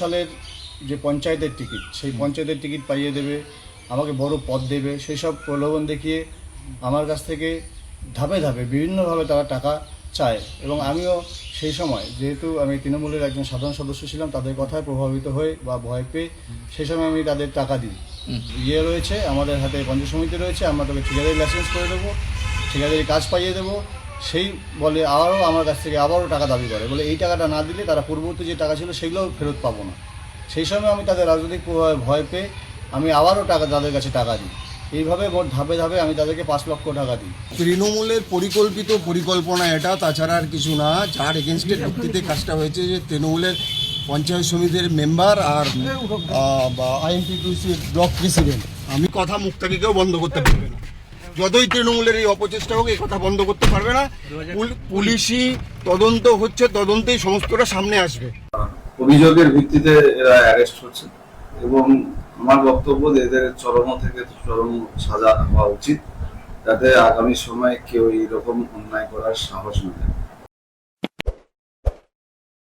সালের যে পঞ্চায়েতের টিকিট, সেই পঞ্চায়েতের টিকিট পাইয়ে দেবে, আমাকে বড় পদ দেবে, সেই সব প্রলোভন দেখিয়ে আমার কাছ থেকে ধাপে ধাপে বিভিন্নভাবে তারা টাকা চায়। এবং আমিও সেই সময়, যেহেতু আমি তৃণমূলের একজন সাধারণ সদস্য ছিলাম, তাদের কথায় প্রভাবিত হয়ে বা ভয় পেয়ে সেই সময় আমি তাদের টাকা দিই। ইয়ে রয়েছে আমাদের হাতে, পঞ্চায়েত সমিতি রয়েছে, আমরা তোকে ঠিকাদারি লাইসেন্স করে দেবো, ঠিকাদারি কাজ পাইয়ে দেবো, সেই বলে আবারও আমার কাছ থেকে আবারও টাকা দাবি করে, বলে এই টাকাটা না দিলে তারা পূর্ববর্তী যে টাকা ছিল সেগুলোও ফেরত পাবো না। সেই সময় আমি তাদের রাজনৈতিক প্রভাবে ভয় পেয়ে আমি আবারও তাদের কাছে টাকা দিই। এইভাবে মোট ধাপে ধাপে আমি তাদেরকে 5 লক্ষ টাকা দিই। তৃণমূলের পরিকল্পিত পরিকল্পনা এটা, তাছাড়া আর কিছু না। যার এগেনস্টের ভিত্তিতে কাজটা হয়েছে যে তৃণমূলের পঞ্চায়েত সমিতির মেম্বার আর আইএনটিটিউসির ব্লক প্রেসিডেন্ট, আমি কথা মুখ থেকে কেউ বন্ধ করতে পারবে না। যতই তৃণমূলের এই অপচেষ্টা হোক, এই কথা বন্ধ করতে পারবে না। পুলিশি তদন্ত হচ্ছে, তদন্তেই সমস্তটা সামনে আসবে। অভিযোগের ভিত্তিতে এরা অ্যারেস্ট হচ্ছে এবং আমার বক্তব্য যে এদের চরম থেকে চরম সাজা হওয়া উচিত, যাতে আগামী সময়ে কেউ এইরকম অন্যায় করার সাহস না দেয়।